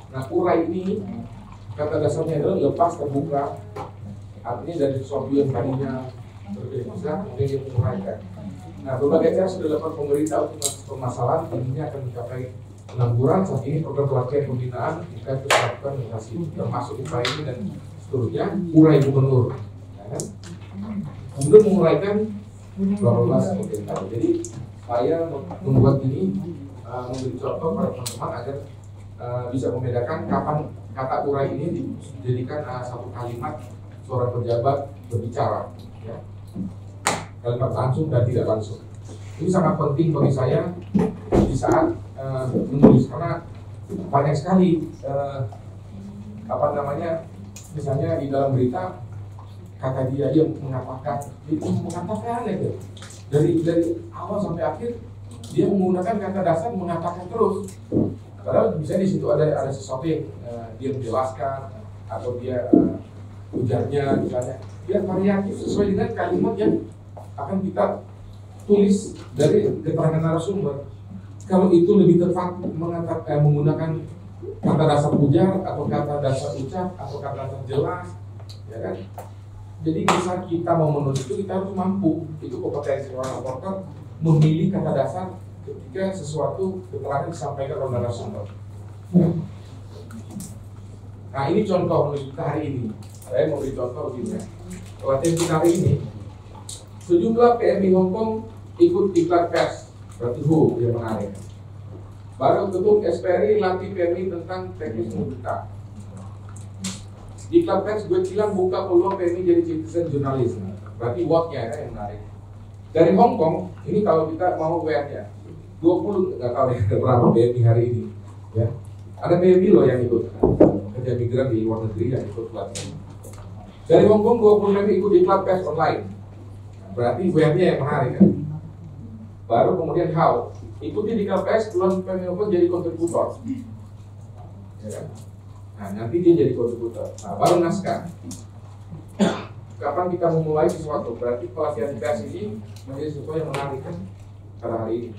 Nah, urai ini kata dasarnya adalah lepas terbuka, artinya dari sesuatu yang tadinya berbeda kemudian dia menguraikan. Nah, berbagai cara sudah dilakukan pemerintah untuk permasalahan ini akan mencapai pengangguran. Saat ini program pelatihan pembinaan kita terus lakukan inovasi termasuk upaya ini dan seterusnya. Urai gubernur, ya kan? Kemudian menguraikan 12 kemudian tadi. Jadi saya membuat ini memberi contoh pada teman-teman agar bisa membedakan kapan kata urai ini dijadikan satu kalimat suara pejabat berbicara, ya. Kalimat langsung dan tidak langsung. Ini sangat penting bagi saya di saat menulis karena banyak sekali misalnya di dalam berita kata dia mengatakan, jadi mengatakan itu dari awal sampai akhir dia menggunakan kata dasar mengatakan terus. Padahal bisa di situ ada sesuatu yang dia menjelaskan atau dia ujarnya misalnya dia variatif sesuai dengan kalimat yang akan kita tulis dari keterangan narasumber. Kalau itu lebih tepat menggunakan kata dasar ujar atau kata dasar ucap atau kata dasar jelas, ya kan? Jadi bisa kita mau menulis itu kita harus mampu, itu kompetensi seorang reporter memilih kata dasar ketika sesuatu keterangan disampaikan oleh narasumber. Nah, ini contoh menulis kita hari ini. Saya mau beri contoh begini ya. Latihan kita hari ini, sejumlah PMI Hong Kong ikut iklan pers, berarti yang menarik. Baru ketum SPRI latih PMI tentang teknis memberita. Di iklan pers gue bilang buka peluang PMI jadi citizen journalism, berarti what-nya yang menarik. Dari Hong Kong, ini kalau kita mau WR-nya 20, nggak tahu ya berapa PMI hari ini, ya. Ada PMI loh yang ikut, kerja migran di luar negeri yang ikut pelatihan. Dari Hong Kong 20 PMI ikut iklan pers online, berarti WR-nya yang menarik kan. Baru kemudian how, ikuti di iklan pers, peluang PMI Hong Kong jadi kontributor, ya kan? Nah, nanti dia jadi kontributor. Nah, baru naskah. Kapan kita memulai sesuatu? Berarti pelatihan pers ini menjadi sesuatu yang menarik kan pada hari ini.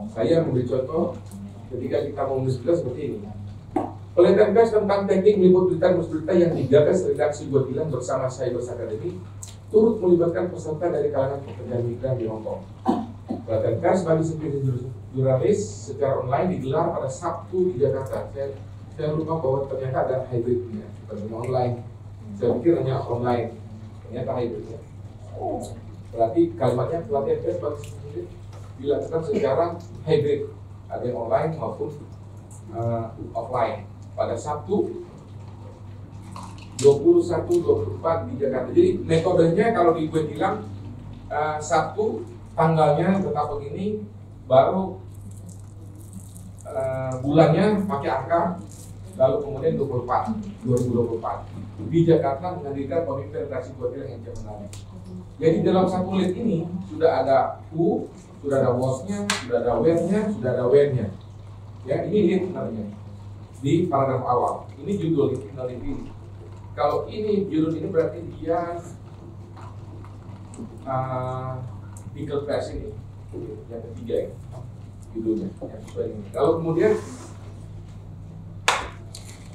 Saya memberi contoh ketika kita mau menulis berita seperti ini. Pelatihan pers tentang teknik meliput berita dan berita yang digagas redaksi Buat Bilang bersama Cybers Academy turut melibatkan peserta dari kalangan pekerja migran di Hong Kong. Pelatihan pers bagi sebagai jurnalis secara online digelar pada Sabtu di Jakarta. Saya lupa bahwa ternyata ada hybridnya, bukan online. Saya pikir hanya online, ternyata hybridnya. Berarti kalimatnya pelatihan pers bagi sendiri dilakukan secara hybrid, ada yang online maupun offline. Pada Sabtu 21-24 di Jakarta. Jadi metodenya kalau di gue bilang Sabtu tanggalnya tetap begini, baru bulannya pakai angka. Lalu kemudian 2024 di Jakarta menghadirkan pemimpin redaksi Buat Bilang yang menarik. Jadi dalam satu lead ini sudah ada who, sudah ada was-nya, sudah ada where-nya, sudah ada when-nya. Ya, ini lead sebenarnya di paragraf awal. Ini judul tinggal dipilih. Kalau ini judul ini berarti dia artikel press ini yang ketiga ya, judulnya yang sesuai ini. Lalu kemudian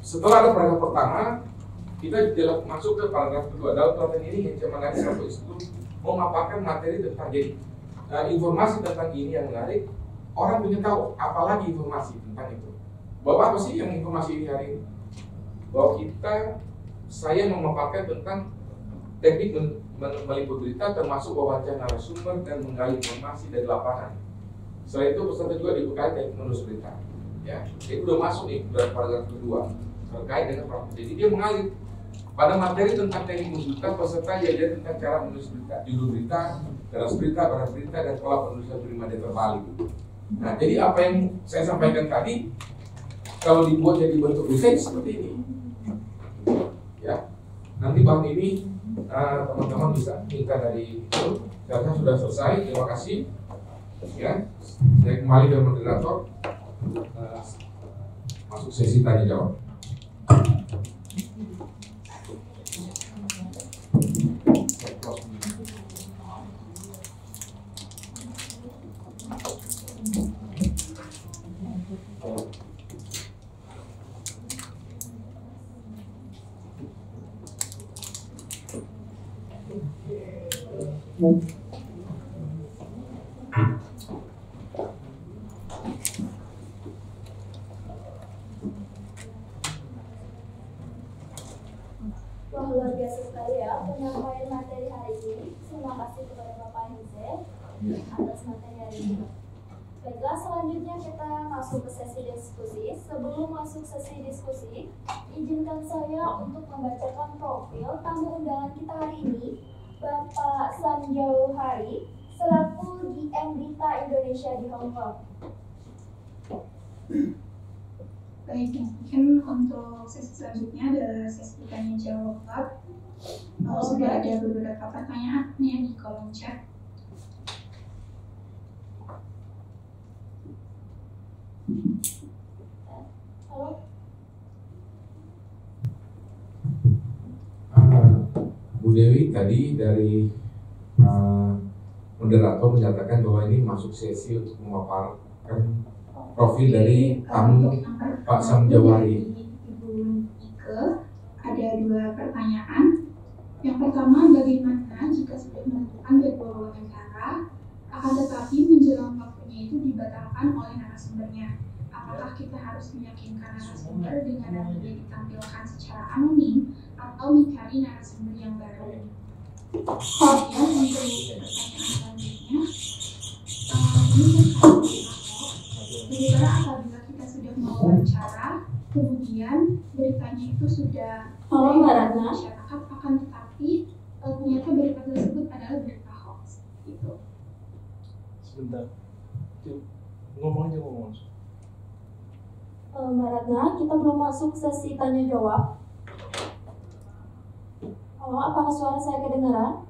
setelah ada paragraf pertama, kita masuk ke paragraf kedua. Dalam pelatihan ini yang menarik satu itu memaparkan materi tentang jadi informasi tentang ini yang menarik. Orang punya tahu apalagi informasi tentang itu. Bahwa apa sih yang informasi ini hari ini? Bahwa saya memaparkan tentang teknik meliput berita termasuk wawancara narasumber dan menggali informasi dari lapangan. Selain itu peserta juga dibekali teknik menulis berita. Ya, itu udah masuk nih dari paragraf kedua terkait dengan praktik. Jadi dia mengalir pada materi tentang teknik menulis berita, peserta diajar tentang cara menulis berita, judul berita, garis berita, baris berita, dan pola penulisan prima dan terbalik. Nah, jadi apa yang saya sampaikan tadi kalau dibuat jadi bentuk desain seperti ini, ya. Nanti bahan ini teman-teman bisa minta dari itu. Karena sudah selesai, terima kasih. Ya, saya kembali ke moderator. Masuk sesi tanya jawab. Wah, luar biasa sekali ya penyampaian materi hari ini. Terima kasih kepada Bapak Hize atas materi hari ini. Baiklah, selanjutnya kita masuk ke sesi diskusi. Sebelum masuk sesi diskusi, izinkan saya untuk membacakan profil tamu undangan kita hari ini, Bapak Sam Jauhari, selaku DM Dita Indonesia di Hong Kong. Baik, mungkin untuk sesi selanjutnya adalah sesi tanya jawab. Sudah ada beberapa pertanyaan di kolom chat. Halo. Bu Dewi tadi dari moderator menyatakan bahwa ini masuk sesi untuk memaparkan profil dari tamu Pak Sam Jauhari. Ibu Nike, ada 2 pertanyaan. Yang pertama, bagaimana jika sudah menentukan jadwal wawancara, akan tetapi menjelang waktunya itu dibatalkan oleh narasumbernya? Apakah kita harus meyakinkan narasumber dengan nantinya ditampilkan secara anonim atau mencari narasumber yang baru? Kemudian untuk pertanyaan selanjutnya, ini bagaimana apabila kita sudah mewawancara, kemudian beritanya itu sudah masyarakat, akan tetapi ternyata berita tersebut adalah berita hoax. Gitu. Sebentar, ngomong aja ngomong. Mbak Ratna, kita belum masuk sesi tanya jawab. Apakah suara saya kedengaran?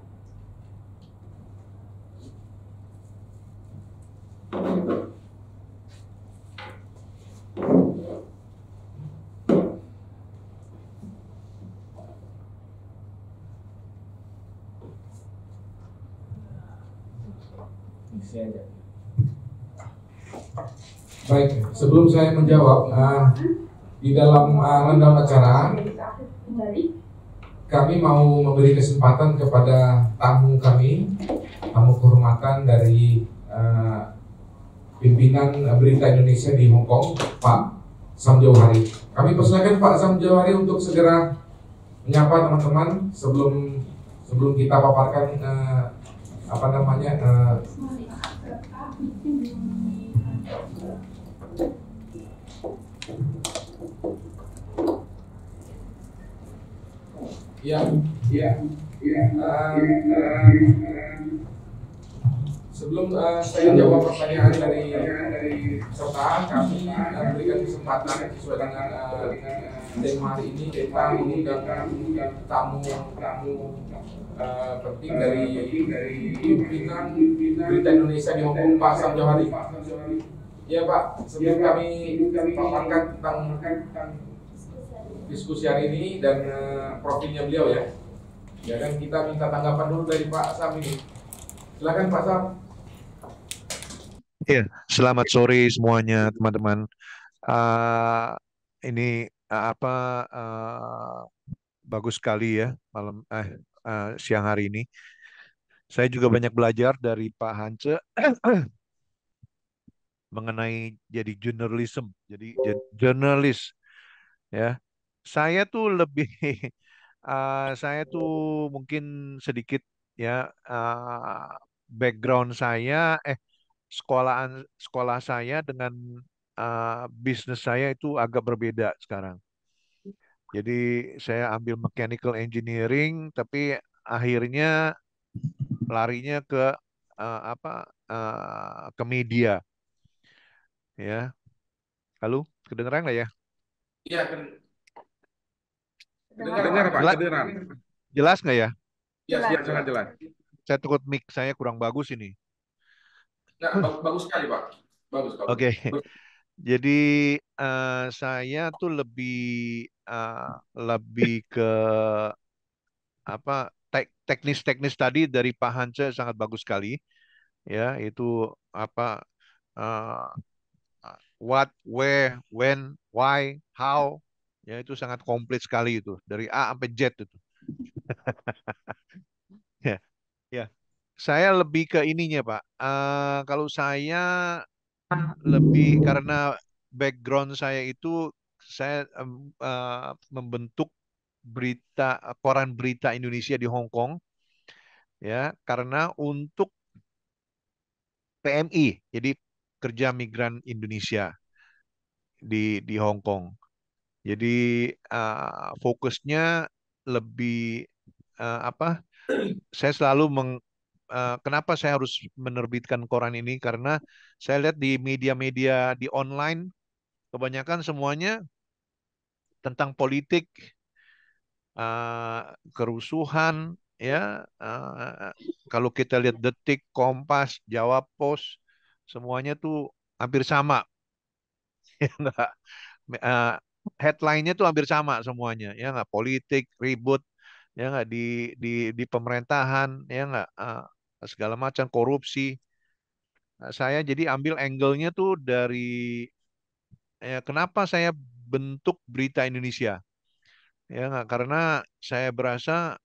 Baik, sebelum saya menjawab, di dalam rundown acara kami mau memberi kesempatan kepada tamu kami, tamu kehormatan dari pimpinan Berita Indonesia di Hong Kong, Pak Sam Jauhari. Kami persilakan Pak Sam Jauhari untuk segera menyapa teman-teman sebelum kita paparkan sebelum saya jawab pertanyaan dari peserta, kami berikan kesempatan sesuai dengan tema hari ini kita mengundang tamu penting dari pimpinan Berita Indonesia di Hong Kong, Pak Sam Jauhari. Ya Pak, sebelum kami paparkan tentang diskusi hari ini dan profilnya beliau ya. Ya kan kita minta tanggapan dulu dari Pak Sam ini. Silakan Pak Sam. Ya, selamat sore semuanya teman-teman. Ini bagus sekali ya siang hari ini. Saya juga banyak belajar dari Pak Hance mengenai jadi journalism, jadi jurnalis ya. Saya tuh lebih saya tuh mungkin sedikit ya background saya sekolah saya dengan bisnis saya itu agak berbeda sekarang. Jadi saya ambil mechanical engineering, tapi akhirnya larinya ke ke media, ya. Halo, kedengeran nggak ya? Iya, kedengar Pak, kedengar. Jelas nggak ya? Iya, siap, sangat jelas. Saya takut mic saya kurang bagus ini. Nggak, bagus sekali Pak. Bagus. Oke. Jadi saya tuh lebih ke teknis-teknis tadi dari Pak Hance sangat bagus sekali ya, itu uh, what, where, when, why, how, ya itu sangat komplit sekali itu dari A sampai Z itu. Ya, ya. Saya lebih ke ininya, Pak. Kalau saya lebih karena background saya itu saya membentuk koran berita Indonesia di Hong Kong, ya, karena untuk PMI, jadi kerja migran Indonesia di Hong Kong. Jadi fokusnya lebih apa? Saya selalu kenapa saya harus menerbitkan koran ini? Karena saya lihat di media-media di online kebanyakan semuanya tentang politik, kerusuhan, ya. Kalau kita lihat Detik, Kompas, Jawa Pos, semuanya tuh hampir sama, ya nggak? Eh, Headline-nya tuh hampir sama semuanya, ya nggak? Politik, ribut, ya nggak di pemerintahan, ya nggak? Segala macam korupsi. Saya jadi ambil angle-nya tuh dari kenapa saya bentuk Berita Indonesia, ya nggak? Karena saya berasa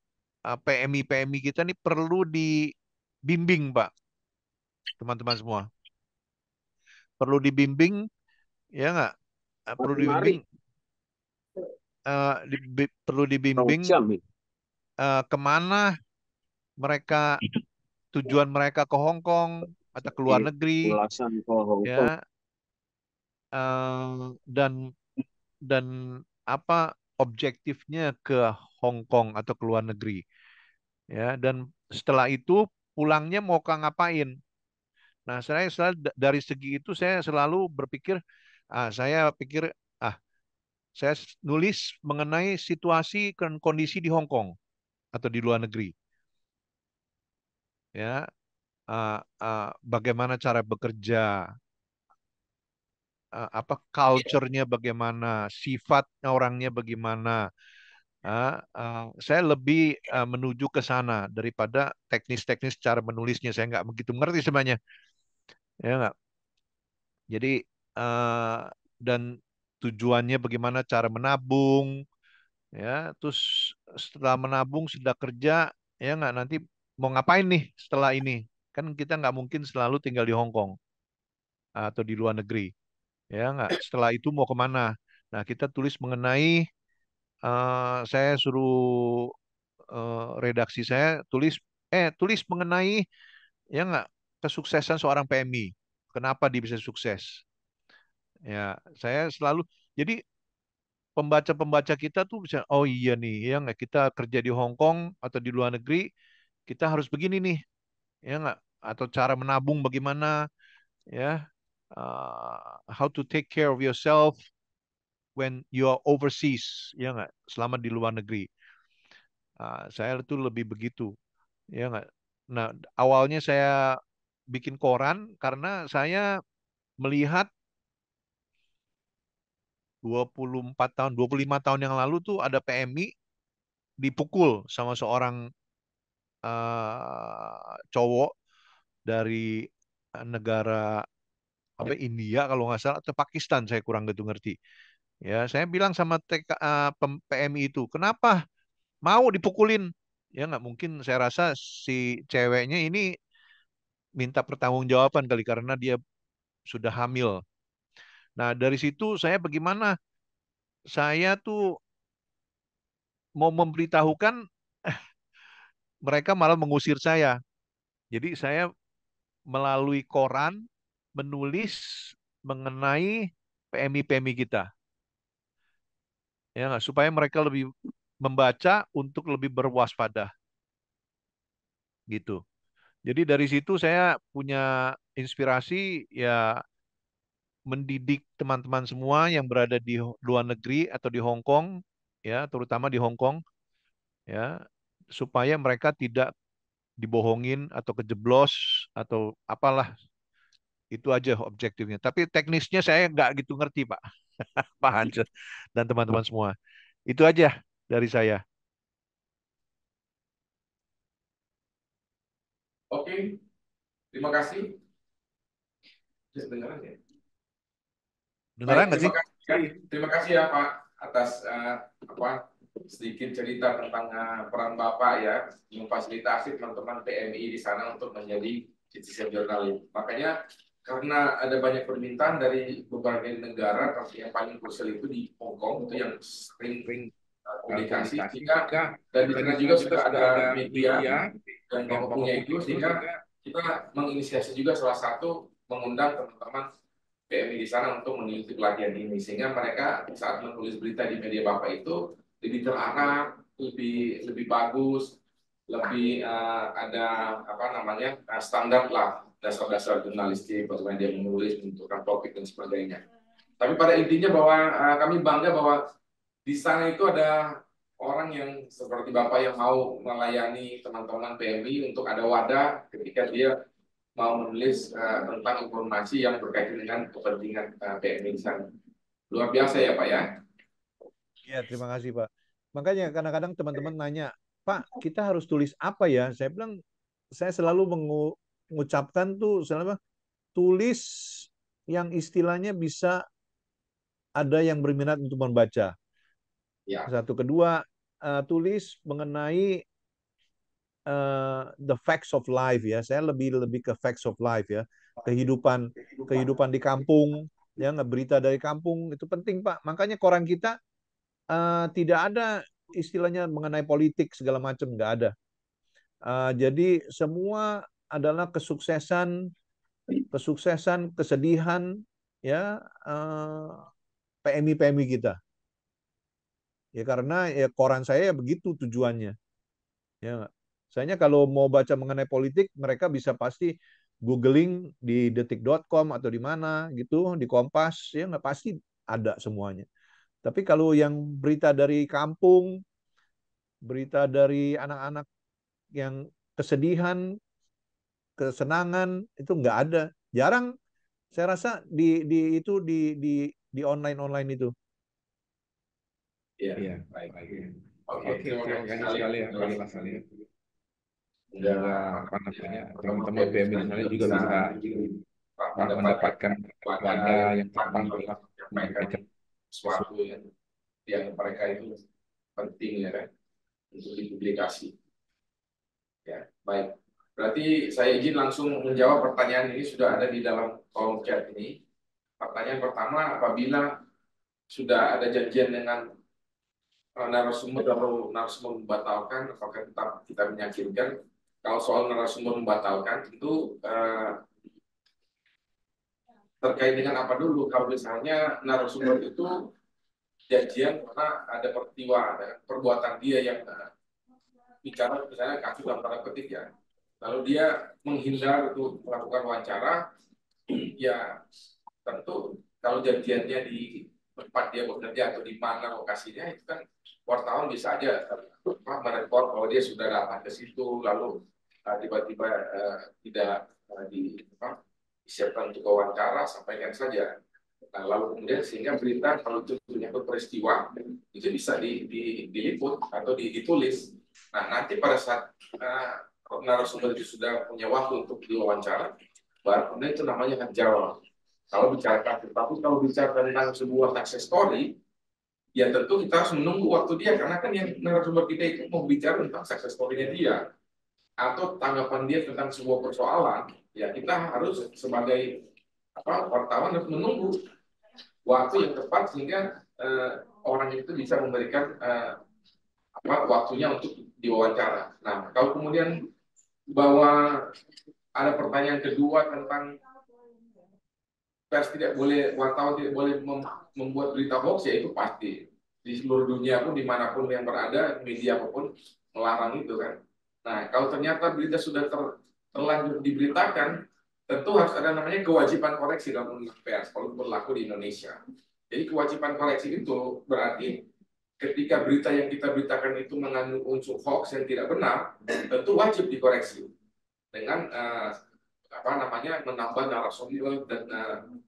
PMI kita nih perlu dibimbing, Pak, teman-teman semua. Perlu dibimbing, ya nggak? Perlu dibimbing, perlu dibimbing kemana mereka tujuan mereka ke Hong Kong atau ke luar negeri, ya, dan apa objektifnya ke Hong Kong atau ke luar negeri, ya, dan setelah itu pulangnya mau ngapain. Nah, saya selalu dari segi itu saya selalu berpikir, saya pikir, ah, saya nulis mengenai situasi dan kondisi di Hong Kong atau di luar negeri, ya, bagaimana cara bekerja, apa culture-nya bagaimana, sifatnya orangnya bagaimana. Saya lebih menuju ke sana daripada teknis-teknis cara menulisnya. Saya nggak begitu ngerti sebenarnya, ya nggak. Jadi eh, dan tujuannya bagaimana cara menabung, ya. Terus setelah menabung sudah kerja, ya nggak, nanti mau ngapain nih setelah ini? Kan kita nggak mungkin selalu tinggal di Hong Kong atau di luar negeri, ya nggak. Setelah itu mau kemana? Nah, kita tulis mengenai saya suruh redaksi saya tulis mengenai, ya nggak, kesuksesan seorang PMI. Kenapa dia bisa sukses? Ya, saya selalu jadi pembaca-pembaca kita tuh bisa, oh iya nih, ya nggak, kita kerja di Hong Kong atau di luar negeri, kita harus begini nih, ya nggak, atau cara menabung bagaimana, ya, how to take care of yourself when you are overseas, ya nggak, selama di luar negeri. Saya tuh lebih begitu, ya nggak. Nah, awalnya saya bikin koran karena saya melihat 24 tahun, 25 tahun yang lalu tuh ada PMI dipukul sama seorang cowok dari negara apa India kalau nggak salah atau Pakistan, saya kurang gitu ngerti. Ya, saya bilang sama PMI itu, kenapa mau dipukulin? Ya nggak mungkin, saya rasa si ceweknya ini minta pertanggungjawaban kali karena dia sudah hamil. Nah, dari situ saya bagaimana saya tuh mau memberitahukan, mereka malah mengusir saya. Jadi saya melalui koran menulis mengenai PMI-PMI kita, ya nggak? Supaya mereka lebih membaca untuk lebih berwaspada gitu. Jadi dari situ saya punya inspirasi, ya, mendidik teman-teman semua yang berada di luar negeri atau di Hong Kong, ya, terutama di Hong Kong, ya, supaya mereka tidak dibohongin atau kejeblos atau apalah. Itu aja objektifnya. Tapi teknisnya saya nggak gitu ngerti, Pak. Pak Hans dan teman-teman semua. Itu aja dari saya. Oke, terima kasih. Kedengaran ya? Beneran Baik, nggak sih? terima kasih ya Pak atas apa sedikit cerita tentang peran Bapak ya, memfasilitasi teman-teman PMI di sana untuk menjadi citizen journalist. Makanya karena ada banyak permintaan dari beberapa negara, tapi yang paling krusial itu di Hong Kong, itu yang sering komunikasi, sehingga dan di sana juga sudah ada media dan tokohnya itu, sehingga kita menginisiasi juga salah satu mengundang teman-teman PMI di sana untuk mengikuti pelatihan ini, sehingga mereka saat menulis berita di media Bapak itu lebih terarah, lebih bagus, lebih ada apa namanya standar lah, dasar-dasar jurnalistik, bagaimana dia menulis, menentukan topik dan sebagainya. Tapi pada intinya bahwa kami bangga bahwa di sana itu ada orang yang seperti Bapak yang mau melayani teman-teman PMI untuk ada wadah ketika dia mau menulis tentang informasi yang berkaitan dengan kepentingan PMI di sana. Luar biasa ya Pak ya. Iya, terima kasih Pak. Makanya kadang-kadang teman-teman nanya, Pak, kita harus tulis apa ya? Saya bilang, saya selalu mengucapkan tuh, selalu tulis yang istilahnya bisa ada yang berminat untuk membaca. Ya. Satu, kedua, tulis mengenai the facts of life ya. Saya lebih ke facts of life ya. Kehidupan di kampung, ya, berita dari kampung itu penting Pak. Makanya koran kita tidak ada istilahnya mengenai politik segala macam, nggak ada. Jadi semua adalah kesuksesan, kesedihan ya PMI kita. Ya karena ya koran saya ya begitu tujuannya. Ya, misalnya kalau mau baca mengenai politik, mereka bisa pasti googling di detik.com atau di mana gitu, di Kompas, ya nggak pasti ada semuanya. Tapi kalau yang berita dari kampung, berita dari anak-anak yang kesedihan, kesenangan itu nggak ada. Jarang. Saya rasa di online itu. Iya, baik. Oke, Terima kasih sekali ya Pak Lasali. Semoga Apa namanya teman-teman PMI di sana juga bisa mendapatkan wadah yang tepat dalam menyampaikan sesuatu yang mereka itu penting ya kan untuk dipublikasi. Ya, baik. Berarti saya izin langsung menjawab pertanyaan ini sudah ada di dalam kolom chat ini. Pertanyaan pertama, apabila sudah ada janjian dengan narasumber atau narasumber membatalkan, apakah tetap kita meyakinkan? Kalau soal narasumber membatalkan itu terkait dengan apa dulu? Kalau misalnya narasumber itu janjian karena ada peristiwa, ada perbuatan dia yang bicara misalnya kasus dalam tanda petik ya. Lalu dia menghindar untuk melakukan wawancara, ya tentu kalau janjiannya di tempat dia bekerja atau di mana lokasinya itu kan wartawan bisa aja mereport bahwa dia sudah datang ke situ lalu tiba-tiba tidak disiapkan untuk wawancara, sampaikan saja. Nah, lalu kemudian sehingga berita kalau itu menyangkut peristiwa itu bisa diliput atau ditulis. Nah, nanti pada saat narasumber itu sudah punya waktu untuk diwawancara, baru kemudian itu namanya hak jawab. Kalau bicara kasus, tapi kalau bicara tentang sebuah success story, ya tentu kita harus menunggu waktu dia, karena kan yang narasumber kita itu mau bicara tentang success story-nya dia atau tanggapan dia tentang sebuah persoalan, ya kita harus sebagai wartawan harus menunggu waktu yang tepat sehingga orang itu bisa memberikan waktunya untuk diwawancara. Nah, kalau kemudian bahwa ada pertanyaan kedua tentang pers tidak boleh, wartawan tidak boleh membuat berita hoax, ya itu pasti di seluruh dunia pun dimanapun yang berada, media apapun melarang itu kan. Nah, kalau ternyata berita sudah terlanjur diberitakan, tentu harus ada namanya kewajiban koreksi dalam undang pers kalau berlaku di Indonesia. Jadi kewajiban koreksi itu berarti ketika berita yang kita beritakan itu mengandung unsur hoax yang tidak benar, tentu wajib dikoreksi dengan menambah narasumber dan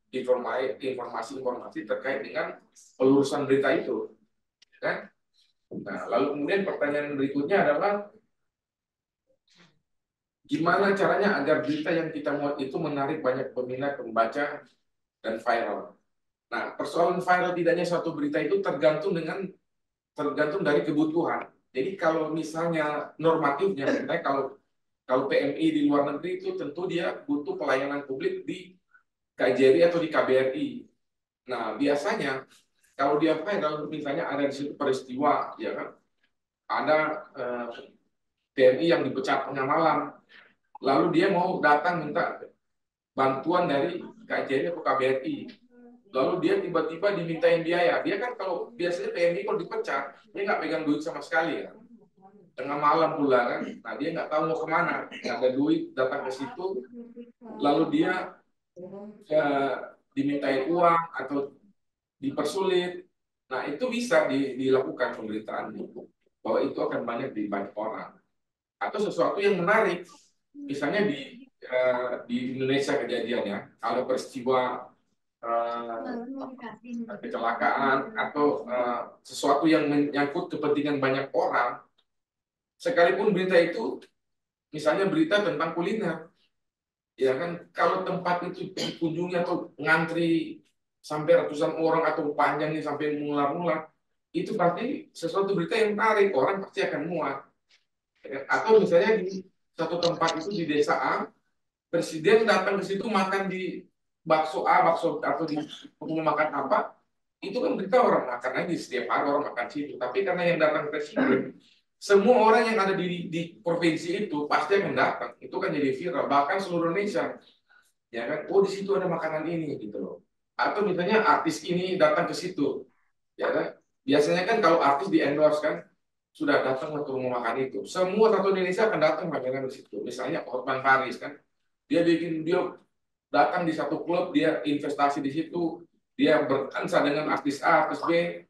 informasi terkait dengan pelurusan berita itu, kan? Nah, lalu kemudian pertanyaan berikutnya adalah gimana caranya agar berita yang kita muat itu menarik banyak peminat, pembaca, dan viral. Nah, persoalan viral tidaknya suatu berita itu tergantung dengan tergantung dari kebutuhan. Jadi kalau misalnya normatifnya, misalnya kalau PMI di luar negeri itu tentu dia butuh pelayanan publik di KJRI atau di KBRI. Nah, biasanya kalau dia viral, misalnya ada di situ peristiwa, ya kan, ada TNI yang dipecat tengah malam, lalu dia mau datang minta bantuan dari KJRI atau KBRI, lalu dia tiba-tiba dimintain biaya. Dia kan kalau biasanya PMI kalau dipecat, dia nggak pegang duit sama sekali ya. Tengah malam pula kan, nah dia nggak tahu mau kemana, nggak ada duit, datang ke situ, lalu dia dimintain uang atau dipersulit. Nah itu bisa dilakukan pemberitaan bahwa itu akan banyak di banyak orang. Atau sesuatu yang menarik, misalnya di Indonesia kejadiannya, ada peristiwa kecelakaan atau sesuatu yang menyangkut kepentingan banyak orang, sekalipun berita itu misalnya berita tentang kuliner, ya kan, kalau tempat itu dikunjungi atau ngantri sampai ratusan orang atau panjangnya sampai mengular-ular, itu pasti sesuatu berita yang menarik, orang pasti akan muat. Ya kan? Atau misalnya di satu tempat itu di desa A, presiden datang ke situ makan di bakso A, bakso atau di rumah makan apa, itu kan berita orang makan aja setiap hari orang makan situ. Tapi karena yang datang presiden, semua orang yang ada di provinsi itu pasti akan datang. Itu kan jadi viral, bahkan seluruh Indonesia. Ya kan, oh di situ ada makanan ini gitu loh. Atau misalnya artis ini datang ke situ, ya kan. Biasanya kan kalau artis di endorse kan, sudah datang ke rumah makan itu. Semua satu Indonesia akan datang makan di situ. Misalnya Hotman Paris kan, dia datang di satu klub, dia investasi di situ, dia berdansa dengan artis A, artis B,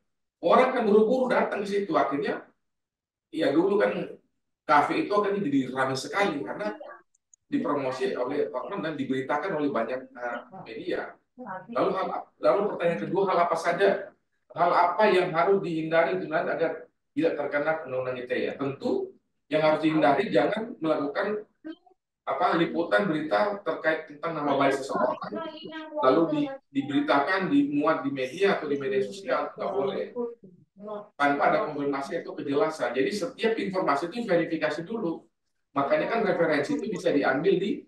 orang kan buru-buru datang ke situ. Akhirnya, ya dulu kan kafe itu akan jadi ramai sekali karena dipromosi oleh Hotman dan diberitakan oleh banyak media. Lalu pertanyaan kedua, hal apa yang harus dihindari agar tidak terkena undang-undang ITE ya? Tentu yang harus dihindari jangan melakukan liputan berita terkait tentang nama baik seseorang lalu diberitakan, dimuat di media atau di media sosial, nggak boleh tanpa ada konfirmasi atau kejelasan. Jadi setiap informasi itu verifikasi dulu. Makanya kan referensi itu bisa diambil di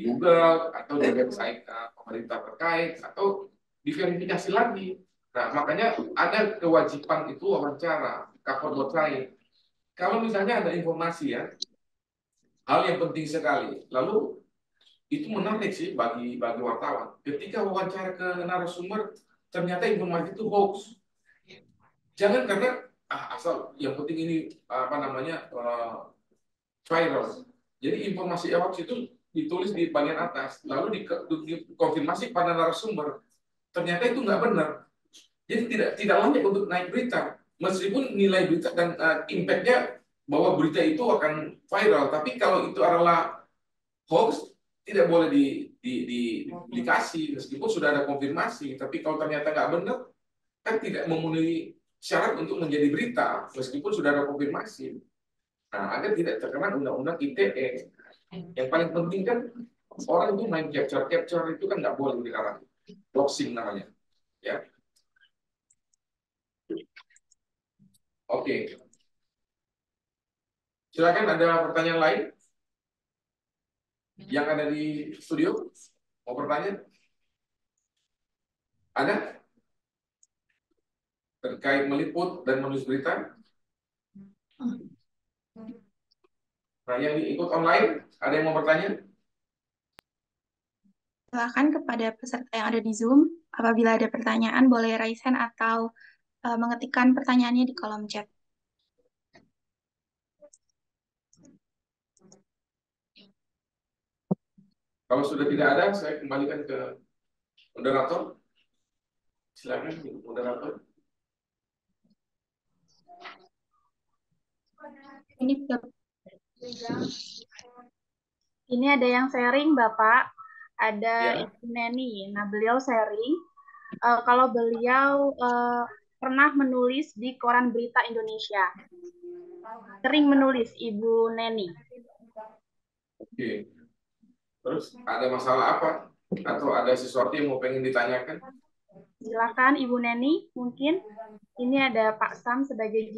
Google atau di website pemerintah terkait atau diverifikasi lagi. Nah, makanya ada kewajiban itu wawancara, cover letter. Kalau misalnya ada informasi ya, hal yang penting sekali. Lalu itu menarik sih bagi wartawan. Ketika wawancara ke narasumber, ternyata informasi itu hoax. Jangan karena asal yang penting ini viral. Jadi informasi hoax itu ditulis di bagian atas, lalu dikonfirmasi pada narasumber, ternyata itu nggak benar. Jadi tidak layak untuk naik berita, meskipun nilai berita dan impact-nya bahwa berita itu akan viral, tapi kalau itu adalah hoax tidak boleh dipublikasi meskipun sudah ada konfirmasi. Tapi kalau ternyata nggak benar, kan tidak memenuhi syarat untuk menjadi berita meskipun sudah ada konfirmasi. Nah, agar tidak terkena undang-undang ITE. Yang paling penting kan orang itu main capture itu kan nggak boleh dilarang. Doxing namanya. Ya. Oke. Silakan ada pertanyaan lain yang ada di studio mau bertanya? Ada? Terkait meliput dan menulis berita? Nah, yang ikut online, ada yang mau bertanya? Silakan kepada peserta yang ada di Zoom, apabila ada pertanyaan boleh raise hand atau mengetikkan pertanyaannya di kolom chat. Kalau sudah tidak ada, saya kembalikan ke moderator. Silakan, moderator. Ini ada yang sharing, Bapak. Ada Ya. Ibu Neni. Nah, beliau sharing kalau beliau pernah menulis di koran berita Indonesia. Sering menulis, Ibu Neni. Oke. Terus ada masalah apa? Atau ada sesuatu yang mau pengen ditanyakan? Silakan Ibu Neni, mungkin ini ada Pak Sam sebagai